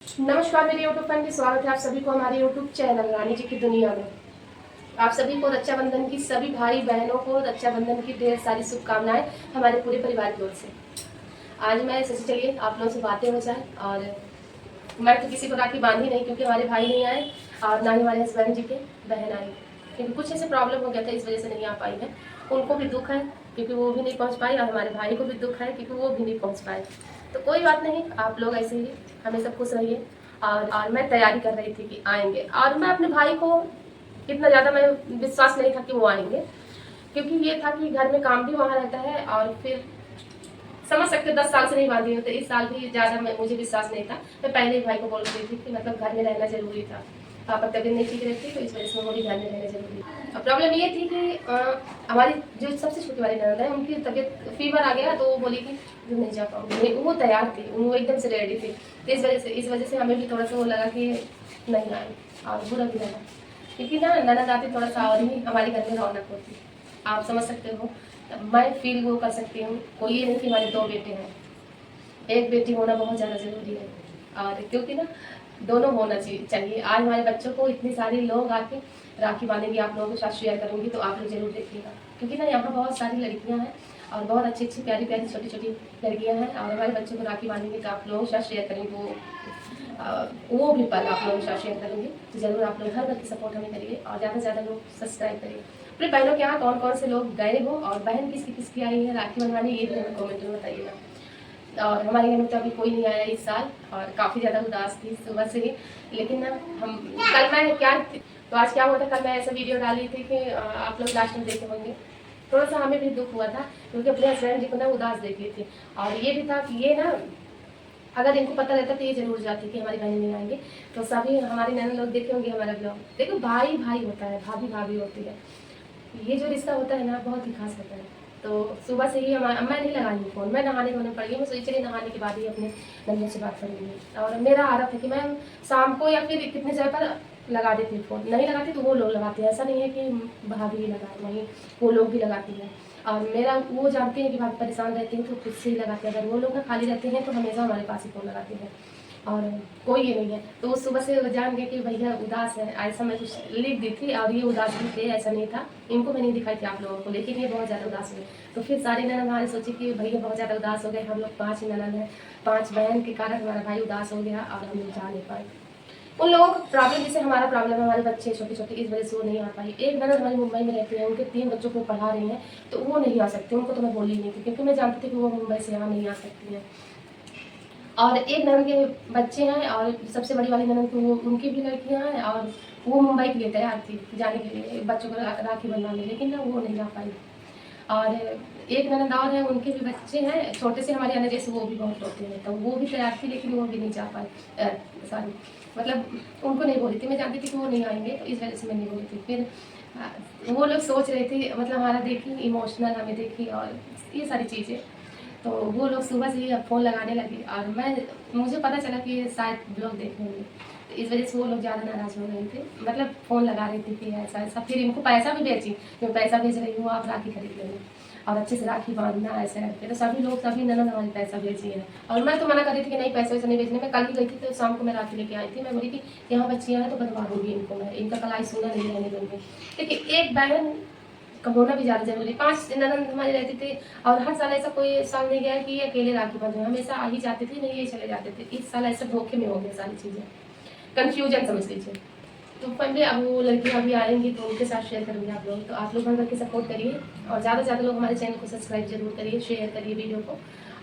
नमस्कार मेरे YouTube family, स्वागत है आप सभी को हमारे यूट्यूब चैनल रानी जी की दुनिया में। आप सभी को रक्षाबंधन की, सभी भाई बहनों को रक्षाबंधन की ढेर सारी शुभकामनाएं हमारे पूरे परिवार की ओर से। आज मैं सोची चलिए आप लोगों से बातें हो जाए। और मैं तो किसी को राखी बांधी नहीं, क्योंकि हमारे भाई नहीं आए और ना ही हमारे हस्बैंड जी के बहन आई, क्योंकि कुछ ऐसे प्रॉब्लम हो गया था, इस वजह से नहीं आ पाई है। उनको भी दुख है क्योंकि वो भी नहीं पहुंच पाई, और हमारे भाई को भी दुख है क्योंकि वो भी नहीं पहुंच पाए। तो कोई बात नहीं, आप लोग ऐसे ही हमेशा खुश रहिए। और मैं तैयारी कर रही थी कि आएंगे, और मैं अपने भाई को इतना ज़्यादा मैं विश्वास नहीं था कि वो आएंगे, क्योंकि ये था कि घर में काम भी वहाँ रहता है, और फिर समझ सकते 10 साल से नहीं बांधी हूँ, तो इस साल भी ज़्यादा मुझे विश्वास नहीं था। मैं पहले ही भाई को बोल रही थी कि मतलब घर में रहना जरूरी था। पापा तबीयत नहीं ठीक रहती, तो इस वजह से वो भी घर में रहना जरूरी था। प्रॉब्लम ये थी कि हमारी जो सबसे छोटी वाली ननद है, उनकी तबीयत फीवर आ गया, तो वो बोली कि जो नहीं जा पाऊंगी। वो तैयार थी, वो एकदम से रेडी थी। तो इस वजह से हमें भी थोड़ा सा वो लगा कि नहीं आए, और बुरा भी लगा, क्योंकि ना ननद आती थोड़ा सा और ही हमारे घर में रौनक होती। आप समझ सकते हो, मैं फील वो कर सकती हूँ। कोई ये नहीं कि हमारे 2 बेटे हैं, एक बेटी होना बहुत ज़्यादा ज़रूरी है, और क्योंकि ना दोनों होना चाहिए। आज हमारे बच्चों को इतने सारे लोग आके राखी बांधेंगे, आप लोगों के साथ शेयर करूँगी, तो आप लोग जरूर देखिएगा, क्योंकि ना यहाँ बहुत सारी लड़कियाँ हैं और बहुत अच्छी अच्छी प्यारी प्यारी छोटी छोटी लड़कियाँ हैं, और हमारे बच्चों को राखी बांधेंगे, तो आप लोगों के साथ शेयर करेंगे वो भी पल आप लोगों के साथ शेयर करेंगे। तो जरूर आप लोग हर वक्त सपोर्ट हमें करिए, और ज़्यादा से ज़्यादा लोग सब्सक्राइब करिए। अपने बहनों के यहाँ कौन कौन से लोग गए हो, और बहन किसकी किसकी आई है राखी बनवाने, ये भी हमें कॉमेंट में बताइएगा। और हमारे घर में तो अभी कोई नहीं आया इस साल, और काफ़ी ज़्यादा उदास थी सुबह से ही। लेकिन ना हम कल मैं क्या तो आज क्या हुआ था, कल मैं ऐसा वीडियो डाली थी कि आप लोग लास्ट में देखे होंगे। थोड़ा सा हमें भी दुख हुआ था, क्योंकि अपने हस्बैंड जी को ना उदास देख ली थी। और ये भी था कि ये ना अगर इनको पता रहता तो ये जरूर जाती कि हमारी बहनें नहीं आएंगे। तो सभी हमारे नैन लोग देखे होंगे हमारा ब्लॉग। देखो, भाई भाई होता है, भाभी भाभी होती है, ये जो रिश्ता होता है ना बहुत ही खास होता है। तो सुबह से ही मैं नहीं लगाई हूँ फ़ोन, मैं नहाने धोने पड़ गई। मैं सोची चलिए नहाने के बाद ही अपने नंदों से बात करूँगी। और मेरा आदत है कि मैं शाम को या फिर कितने समय पर लगा देती हूँ फ़ोन। नहीं लगाती तो वो लोग लगाते हैं, ऐसा नहीं है कि भाभी ही लगाए, नहीं, वो लोग भी लगाती हैं। और मेरा वो जानते हैं कि भाभी परेशान रहती हैं, तो खुद से ही लगाते हैं। अगर वो लोग ना खाली रहते हैं तो हमेशा हमारे पास ही फ़ोन लगाते हैं, और कोई ये नहीं है। तो वो सुबह से जान गए कि भैया उदास है, ऐसा मैं कुछ लिख दी थी, और ये उदास भी थे, ऐसा नहीं था। इनको मैं नहीं दिखाई थी आप लोगों को, लेकिन ये बहुत ज़्यादा उदास हुए। तो फिर सारी ननद हमारे सोचे कि भैया बहुत ज़्यादा उदास हो गए। हम लोग 5 ननद हैं, 5 बहन के कारण हमारा भाई उदास हो गया, और हम लोग जा नहीं पाए। उन लोगों का प्रॉब्लम जैसे हमारा प्रॉब्लम है, हमारे बच्चे छोटे छोटे, इस वजह से वो नहीं आ पाई। एक ननद हमारी मुंबई में रहती है, उनके 3 बच्चों को पढ़ा रही हैं, तो वो नहीं आ सकती। उनको तो मैं बोली नहीं थी, क्योंकि मैं जानती थी कि वो मुंबई से यहाँ नहीं आ सकती हैं। और एक ननद के बच्चे हैं, और सबसे बड़ी वाली ननद को उनकी भी लड़कियां हैं, और वो मुंबई के लिए तैयार थी जाने के लिए बच्चों को राखी बनवाने, लेकिन ना वो नहीं जा पाई। और एक ननद और है, उनके भी बच्चे हैं छोटे से हमारे आने जैसे, वो भी बहुत छोटे हैं, तो वो भी तैयार थी, लेकिन वो भी नहीं जा पाई। सॉरी, मतलब उनको नहीं बोली थी, मैं जानती थी कि वो नहीं आएंगे, तो इस वजह से मैं नहीं बोली थी। फिर वो लोग सोच रहे थे, मतलब हमारा देखी इमोशनल हमें देखी, और ये सारी चीज़ें। तो वो लोग सुबह से ही फ़ोन लगाने लगे, और मुझे पता चला कि शायद ब्लॉग देख रहे होंगे, तो इस वजह से वो लोग ज़्यादा नाराज़ हो रहे थे। मतलब फ़ोन लगा रही थी कि ऐसा ऐसा, फिर इनको पैसा भी भेजी, मैं पैसा भेज रही हूँ, आप राखी खरीद लेंगे और अच्छे से राखी बांधना, ऐसे करके। तो सभी लोग, सभी ननद हमारे पैसा भेजी है, और मैं तो मना कर रही थी कि नहीं, पैसा वैसा नहीं भेजने। मैं कल ही गई थी, तो शाम को मैं राखी लेके आई थी। मैं बोली कि यहाँ बच्चियाँ हैं तो बनवा दूँगी इनको, मैं इनका कलाई सुना नहीं रहने दूँगी। देखिए, एक बहन का होना भी ज़्यादा जरूरी। 5 ननद हमारे रहते थे, और हर साल ऐसा कोई साल नहीं गया कि ये अकेले राखी बांधे, हमेशा आ ही जाते थे, नहीं ये चले जाते थे। इस साल ऐसे धोखे में हो गया सारी चीज़ें, कन्फ्यूजन समझ लीजिए। तो फैमिली, अब वो लड़कियाँ अभी आएंगी तो उनके साथ शेयर करूँगी आप लोग। तो आप लोग करके सपोर्ट करिए, और ज़्यादा से ज़्यादा लोग हमारे चैनल को सब्सक्राइब जरूर करिए, शेयर करिए वीडियो को।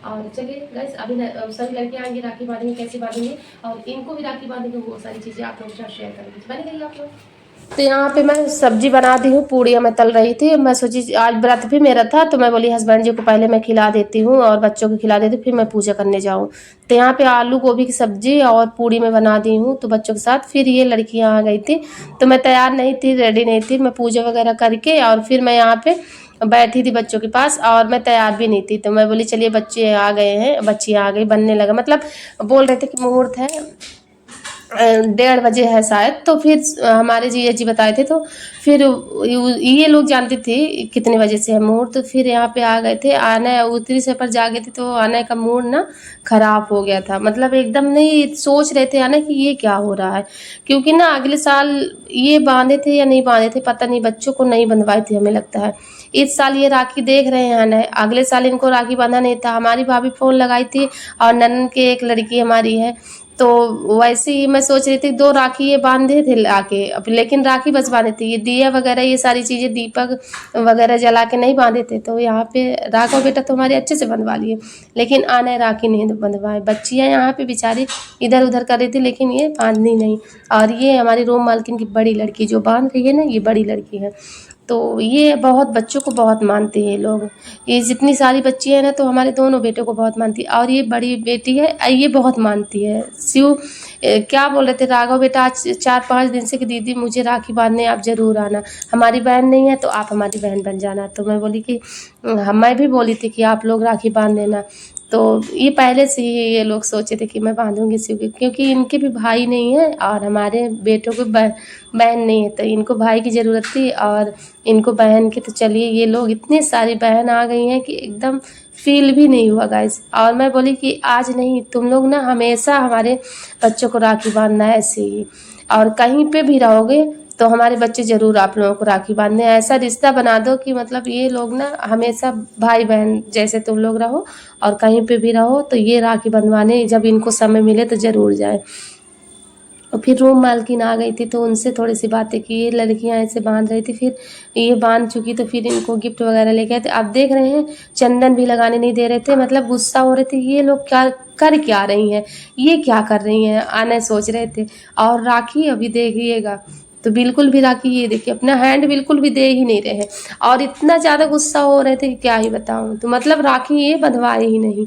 और चलिए गाइस, अभी सभी लड़कियाँ आएंगी, राखी बांधेंगे, कैसे बांधेंगे और इनको भी राखी बांधेंगे, वो सारी चीज़ें आप लोगों के साथ शेयर करेंगे। बनी रहिए आप लोग। तो यहाँ पे मैं सब्जी बना दी हूँ, पूड़ियाँ मैं तल रही थी। मैं सोची आज व्रत भी मेरा था, तो मैं बोली हस्बैंड जी को पहले मैं खिला देती हूँ और बच्चों को खिला देती हूँ, फिर मैं पूजा करने जाऊँ। तो यहाँ पे आलू गोभी की सब्जी और पूड़ी मैं बना दी हूँ तो बच्चों के साथ। फिर ये लड़कियाँ आ गई थी, तो मैं तैयार नहीं थी, रेडी नहीं थी। मैं पूजा वगैरह करके और फिर मैं यहाँ पे बैठी थी बच्चों के पास, और मैं तैयार भी नहीं थी। तो मैं बोली चलिए बच्चे आ गए हैं, बच्चियाँ आ गई, बनने लगा, मतलब बोल रहे थे कि मुहूर्त है, 1:30 बजे है शायद। तो फिर हमारे जीजा जी बताए थे, तो फिर ये लोग जानते थे कितने बजे से है मुहूर्त। तो फिर यहाँ पे आ गए थे, आना उतरी से पर जा गए थे, तो आने का मूड ना खराब हो गया था। मतलब एकदम नहीं सोच रहे थे आना कि ये क्या हो रहा है, क्योंकि ना अगले साल ये बांधे थे या नहीं बांधे थे पता नहीं, बच्चों को नहीं बंधवाए थे हमें लगता है। इस साल ये राखी देख रहे हैं आना, अगले साल इनको राखी बांधा नहीं था। हमारी भाभी फोन लगाई थी, और ननन के एक लड़की हमारी है, तो वैसे ही मैं सोच रही थी 2 राखी ये बांधे थे लाके, अब लेकिन राखी बस बांधे थे, ये दिया वगैरह ये सारी चीज़ें दीपक वगैरह जला के नहीं बांधे थे। तो यहाँ पे राघव बेटा तो हमारे अच्छे से बंधवा लिए, लेकिन आने राखी नहीं बंधवाए। बच्चियाँ यहाँ पे बेचारी इधर उधर कर रही थी, लेकिन ये बांधनी नहीं। और ये हमारी रूम मालकिन की बड़ी लड़की जो बांध रही है ना, ये बड़ी लड़की है। तो ये बहुत बच्चों को बहुत मानते हैं ये लोग। ये जितनी सारी बच्ची है ना, तो हमारे दोनों बेटों को बहुत मानती है। और ये बड़ी बेटी है, ये बहुत मानती है। शिव क्या बोल रहे थे राघव बेटा आज 4-5 दिन से कि दीदी मुझे राखी बांधने आप ज़रूर आना, हमारी बहन नहीं है तो आप हमारी बहन बन जाना। तो मैं बोली कि मैं भी बोली थी कि आप लोग राखी बांध देना। तो ये पहले से ही ये लोग सोचे थे कि मैं बांधूंगी शिव की, क्योंकि इनके भी भाई नहीं है और हमारे बेटों को बहन नहीं है, तो इनको भाई की ज़रूरत थी और इनको बहन की। तो चलिए ये लोग इतनी सारी बहन आ गई हैं कि एकदम फील भी नहीं हुआ गाइस। और मैं बोली कि आज नहीं, तुम लोग ना हमेशा हमारे बच्चों को राखी बांधना है ऐसे ही, और कहीं पे भी रहोगे तो हमारे बच्चे ज़रूर आप लोगों को राखी बांधने, ऐसा रिश्ता बना दो कि मतलब ये लोग ना हमेशा भाई बहन जैसे तुम लोग रहो, और कहीं पे भी रहो तो ये राखी बंधवाने जब इनको समय मिले तो ज़रूर जाए। और फिर रूम मालकिन आ गई थी, तो उनसे थोड़ी सी बातें की। ये लड़कियां ऐसे बांध रही थी, फिर ये बांध चुकी तो फिर इनको गिफ्ट वगैरह लेके आए थे। आप देख रहे हैं चंदन भी लगाने नहीं दे रहे थे, मतलब गुस्सा हो रहे थे ये लोग क्या कर क्या रही हैं, ये क्या कर रही हैं, आने सोच रहे थे। और राखी अभी देखिएगा तो बिल्कुल भी राखी, ये देखिए अपना हैंड बिल्कुल भी दे ही नहीं रहे हैं, और इतना ज़्यादा गुस्सा हो रहे थे कि क्या ही बताऊं। तो मतलब राखी ये बंधवाए ही नहीं।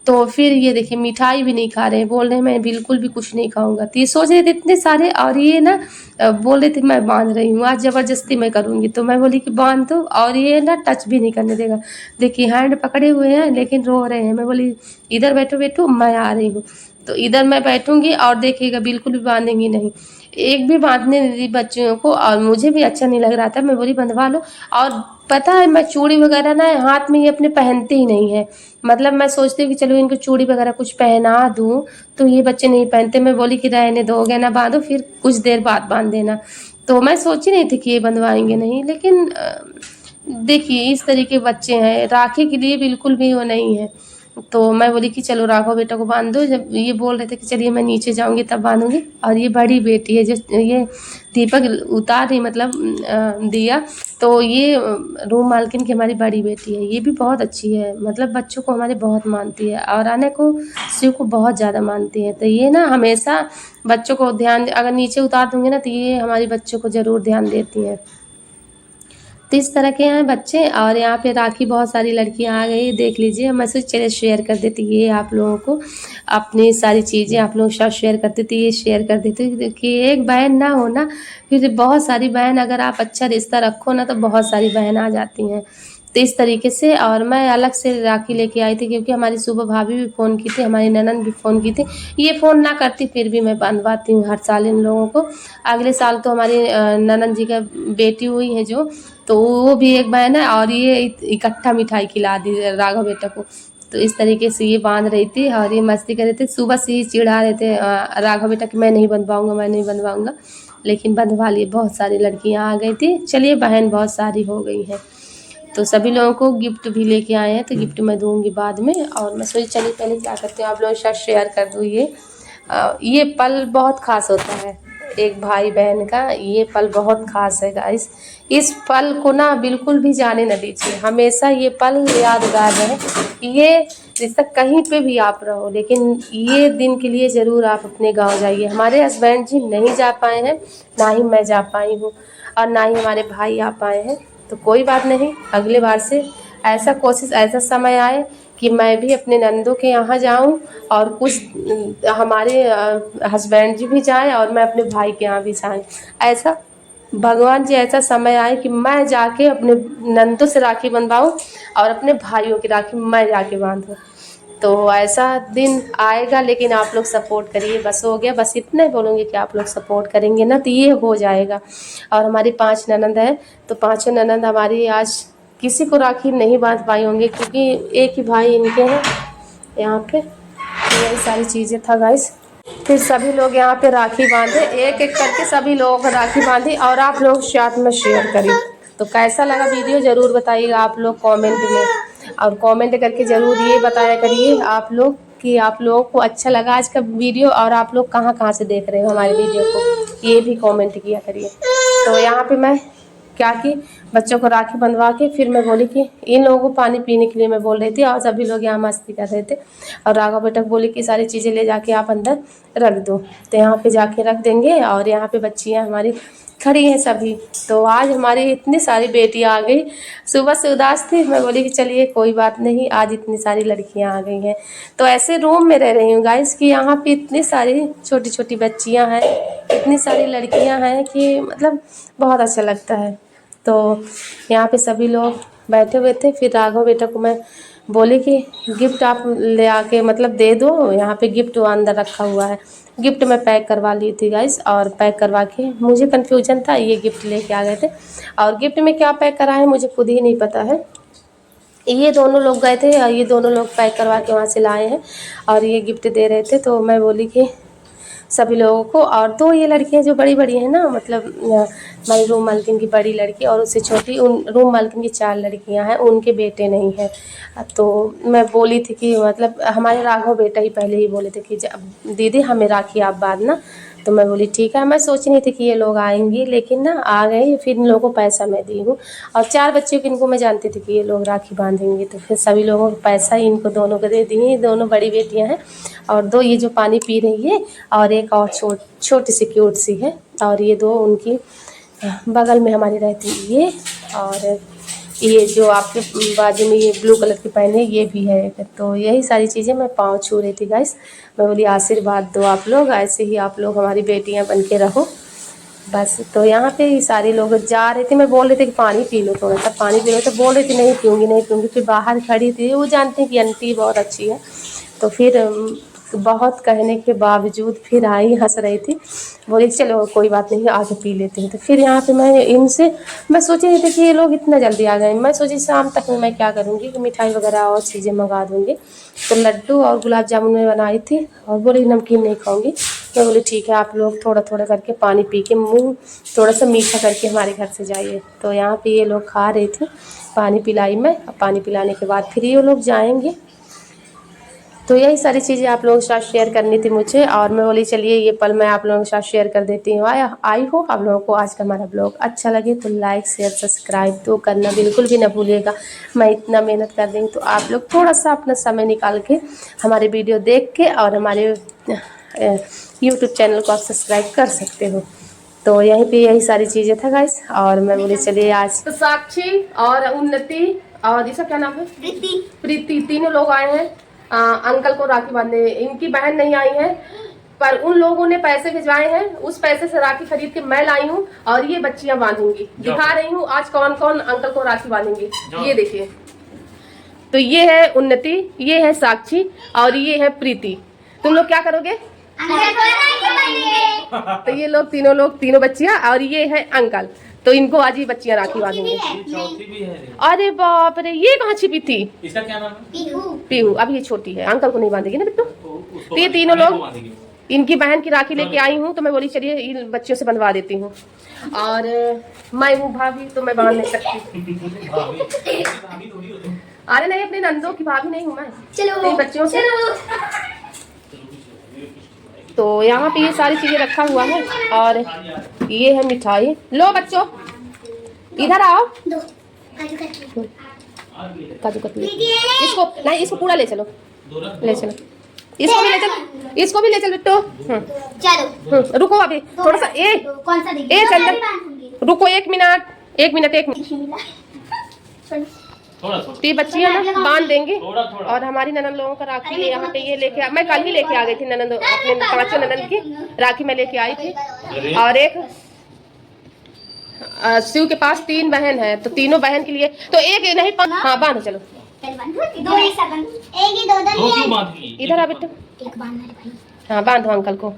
तो फिर ये देखिए मिठाई भी नहीं खा रहे, बोल रहे हैं मैं बिल्कुल भी कुछ नहीं खाऊंगा। तो ये सोच रहे थे इतने सारे, और ये ना बोल रहे थे मैं बांध रही हूँ आज ज़बरदस्ती मैं करूँगी। तो मैं बोली कि बांध दो, और ये ना टच भी नहीं करने देगा। देखिए हैंड पकड़े हुए हैं लेकिन रो रहे हैं। मैं बोली इधर बैठो बैठो, मैं आ रही हूँ। तो इधर मैं बैठूंगी और देखिएगा बिल्कुल भी बांधेंगी नहीं, एक भी बांधने नहीं दी बच्चियों को। और मुझे भी अच्छा नहीं लग रहा था, मैं बोली बंधवा लो। और पता है मैं चूड़ी वगैरह ना हाथ में ये अपने पहनते ही नहीं है, मतलब मैं सोचती हूँ कि चलो इनको चूड़ी वगैरह कुछ पहना दूँ, तो ये बच्चे नहीं पहनते। मैं बोली कि रहने दो, गहना बांधो फिर कुछ देर बाद बांध देना। तो मैं सोची नहीं थी कि ये बंधवाएंगे नहीं, लेकिन देखिए इस तरीके बच्चे हैं, राखी के लिए बिल्कुल भी वो नहीं है। तो मैं बोली कि चलो राघव बेटा को बांध दो। जब ये बोल रहे थे कि चलिए मैं नीचे जाऊंगी तब बांधूंगी। और ये बड़ी बेटी है जो ये दीपक उतार रही, मतलब दिया, तो ये रूम मालकिन की हमारी बड़ी बेटी है। ये भी बहुत अच्छी है, मतलब बच्चों को हमारे बहुत मानती है, और आने को शिव को बहुत ज़्यादा मानती है। तो ये ना हमेशा बच्चों को ध्यान, अगर नीचे उतार दूंगी ना तो ये हमारी बच्चों को ज़रूर ध्यान देती हैं। तो इस तरह के हैं बच्चे। और यहाँ पे राखी बहुत सारी लड़कियाँ आ गई, देख लीजिए। मैं सोच चलिए शेयर कर देती ये आप लोगों को, अपनी सारी चीज़ें आप लोगों के साथ शेयर कर देती, ये शेयर कर देती कि एक बहन ना हो ना, फिर बहुत सारी बहन, अगर आप अच्छा रिश्ता रखो ना तो बहुत सारी बहन आ जाती हैं। तो इस तरीके से। और मैं अलग से राखी लेके आई थी, क्योंकि हमारी सुबह भाभी भी फ़ोन की थी, हमारी ननद भी फ़ोन की थी। ये फ़ोन ना करती फिर भी मैं बंधवाती हूँ हर साल इन लोगों को। अगले साल तो हमारी ननद जी का बेटी हुई है जो, तो वो भी एक बहन है, और ये इकट्ठा मिठाई खिला दी राघव बेटा को। तो इस तरीके से ये बांध रही थी और ये मस्ती कर रहे थे। सुबह से ही चिढ़ा रहे थे राघव बेटा कि मैं नहीं बंधवाऊंगा, मैं नहीं बंधवाऊंगा, लेकिन बंधवा लिए। बहुत सारी लड़कियां आ गई थी, चलिए बहन बहुत सारी हो गई हैं। तो सभी लोगों को गिफ्ट भी लेके आए हैं, तो गिफ्ट मैं दूंगी बाद में। और मैं सोची चलिए पहले क्या करते हैं आप लोगों के साथ शेयर कर दूँ ये पल बहुत ख़ास होता है एक भाई बहन का, ये पल बहुत ख़ास है गाइस। इस पल को ना बिल्कुल भी जाने न दीजिए, हमेशा ये पल यादगार रहे। ये रिश्ता कहीं पे भी आप रहो, लेकिन ये दिन के लिए ज़रूर आप अपने गांव जाइए। हमारे हस्बैंड जी नहीं जा पाए हैं, ना ही मैं जा पाई हूँ, और ना ही हमारे भाई आ पाए हैं। तो कोई बात नहीं, अगले बार से ऐसा कोशिश, ऐसा समय आए कि मैं भी अपने नंदों के यहाँ जाऊँ, और कुछ हमारे हस्बैंड जी भी जाएं, और मैं अपने भाई के यहाँ भी जाएं। ऐसा भगवान जी ऐसा समय आए कि मैं जाके अपने नंदों से राखी बंधवाऊँ, और अपने भाइयों की राखी मैं जाके बांधूँ। तो ऐसा दिन आएगा, लेकिन आप लोग सपोर्ट करिए, बस हो गया। बस इतना ही बोलूँगी कि आप लोग सपोर्ट करेंगे ना तो ये हो जाएगा। और हमारी 5 ननंद है, तो पाँचों ननंद हमारी आज किसी को राखी नहीं बांध पाई होंगी, क्योंकि एक ही भाई इनके हैं यहाँ पे। तो यही सारी चीज़ें था गाइस। फिर सभी लोग यहाँ पे राखी बांधे, एक एक करके सभी लोगों को राखी बांधी, और आप लोग साथ में शेयर करिए। तो कैसा लगा वीडियो ज़रूर बताइएगा आप लोग कमेंट में, और कमेंट करके ज़रूर ये बताया करिए आप लोग कि आप लोगों को अच्छा लगा आज का वीडियो, और आप लोग कहाँ कहाँ से देख रहे हो हमारे वीडियो को, ये भी कमेंट किया करिए। तो यहाँ पे मैं क्या कि बच्चों को राखी बंधवा के फिर मैं बोली कि इन लोगों को पानी पीने के लिए मैं बोल रही थी, और सभी लोग यहाँ मस्ती कर रहे थे। और राघव बेटा बोली कि सारी चीज़ें ले जाके आप अंदर रख दो, तो यहाँ पे जाके रख देंगे। और यहाँ पे बच्चियाँ हमारी खड़ी हैं सभी। तो आज हमारी इतनी सारी बेटियाँ आ गई, सुबह से उदास थी, मैं बोली कि चलिए कोई बात नहीं, आज इतनी सारी लड़कियाँ आ गई हैं। तो ऐसे रूम में रह रही हूँ गाइस कि यहाँ पे इतनी सारी छोटी छोटी बच्चियाँ हैं, इतनी सारी लड़कियाँ हैं कि मतलब बहुत अच्छा लगता है। तो यहाँ पे सभी लोग बैठे हुए थे। फिर राघव बेटा को मैं बोली कि गिफ्ट आप ले आके मतलब दे दो, यहाँ पे गिफ्ट अंदर रखा हुआ है। गिफ्ट मैं पैक करवा ली थी गाइस, और पैक करवा के मुझे कन्फ्यूजन था, ये गिफ्ट लेके आ गए थे। और गिफ्ट में क्या पैक करा है मुझे खुद ही नहीं पता है। ये दोनों लोग गए थे और ये दोनों लोग पैक करवा के वहाँ से लाए हैं, और ये गिफ्ट दे रहे थे। तो मैं बोली कि सभी लोगों को, और 2 ये लड़कियां जो बड़ी बड़ी हैं ना, मतलब मेरी रूम मालकिन की बड़ी लड़की और उससे छोटी, उन रूम मालकिन की 4 लड़कियां हैं, उनके बेटे नहीं हैं। तो मैं बोली थी कि मतलब हमारे राघव बेटा ही पहले ही बोले थे कि दीदी हमें राखी आप बांधना। तो मैं बोली ठीक है। मैं सोच नहीं थी कि ये लोग आएंगी, लेकिन ना आ गए। फिर इन लोगों को पैसा मैं दी हूँ, और 4 बच्चों को इनको मैं जानती थी कि ये लोग राखी बांधेंगे, तो फिर सभी लोगों को पैसा इनको दोनों को दे दी। दोनों बड़ी बेटियां हैं, और 2 ये जो पानी पी रही है, और एक और छोटी सी क्यूट सी है, और ये 2 उनकी बगल में हमारी रहती है ये। और ये जो आपके बाजू में ये ब्लू कलर की पहने ये भी है। तो यही सारी चीज़ें मैं पाँव छू रही थी गाइस। मैं बोली आशीर्वाद दो आप लोग, ऐसे ही आप लोग हमारी बेटियां बन के रहो बस। तो यहाँ पे ये सारे लोग जा रहे थे, मैं बोल रही थी कि पानी पी लो, थोड़ा सा पानी पी लो, तो बोल रही थी नहीं पीऊँगी नहीं पीऊँगी। फिर बाहर खड़ी थी, वो जानते हैं कि आंटी बहुत अच्छी है, तो फिर बहुत कहने के बावजूद फिर आई, हंस रही थी, बोली चलो कोई बात नहीं आके पी लेते हैं। तो फिर यहाँ पे मैं सोची नहीं थी कि ये लोग इतना जल्दी आ गए। मैं सोची शाम तक में मैं क्या करूँगी कि मिठाई वगैरह और चीज़ें मंगा दूँगी। तो लड्डू और गुलाब जामुन में बनाई थी, और बोली नमकीन नहीं खाऊँगी। मैं बोली ठीक है, आप लोग थोड़ा थोड़ा करके पानी पी के मुँह थोड़ा सा मीठा करके हमारे घर से जाइए। तो यहाँ पे ये लोग खा रही थी, पानी पिलाई मैं। पानी पिलाने के बाद फिर ये लोग जाएंगे। तो यही सारी चीज़ें आप लोगों के साथ शेयर करनी थी मुझे, और मैं बोली चलिए ये पल मैं आप लोगों के साथ शेयर कर देती हूँ। आई होप आप लोगों को आज का हमारा ब्लॉग अच्छा लगे, तो लाइक शेयर सब्सक्राइब तो करना बिल्कुल भी ना भूलिएगा। मैं इतना मेहनत कर रही हूँ, तो आप लोग थोड़ा सा अपना समय निकाल के हमारे वीडियो देख के और हमारे यूट्यूब चैनल को आप सब्सक्राइब कर सकते हो। तो यहीं पे यही सारी चीज़ें था गाइस। और मैं बोली चलिए आज तो साक्षी और उन्नति और इसका क्या नाम है, प्रीति, तीनों लोग आए हैं अंकल को राखी बांधने। इनकी बहन नहीं आई है, पर उन लोगों ने पैसे भिजवाए हैं, उस पैसे से राखी खरीद के मैं लाई हूँ, और ये बच्चियां बांधूंगी। दिखा रही हूँ आज कौन कौन अंकल को राखी बांधेंगे। ये देखिए, तो ये है उन्नति, ये है साक्षी, और ये है प्रीति। तुम लोग क्या करोगे? तो ये लोग तीनों बच्चियां, और ये है अंकल। तो इनको आज ही बच्चियां राखी बांधेंगे। अरे बाप रे, ये कहाँ छिपी थी? इसका क्या नाम है? पीहू। अब ये छोटी है, अंकल को नहीं बांधेगी ना बिट्टू। तो ये तीनों लोग इनकी बहन की राखी लेके आई हूँ, तो मैं बोली चलिए इन बच्चियों से बंधवा देती हूँ। और मैं हूँ भाभी, तो मैं बांध नहीं सकती। अरे नहीं, अपने नंदों की भाभी नहीं हूँ मैं, चलो बच्चियों से। तो यहाँ पे ये सारी चीजें रखा हुआ है, और ये है मिठाई। लो बच्चों इधर आओ, काजू कतली। इसको नहीं, इसको पूरा ले चलो, ले चलो, इसको भी ले चलो, इसको भी ले चलो बिट्टू। चलो रुको अभी थोड़ा सा, रुको 1 मिनट। तो ये बच्चियां ना बांध देंगे, और हमारी ननद लोगों का राखी यहाँ पे ये लेके मैं कल ही लेके आ गई थी ननद, अपने 5 ननद की राखी मैं लेके आई थी। और एक शिव के पास 3 बहन है, तो तीनों बहन के लिए तो एक नहीं हाँ बांधो चलो। दो एक साथ बंद, एक ही दो दो क्यों बांध दिए? इधर आ बेटा। एक बांधना है भाई। हाँ बांधो अंकल को।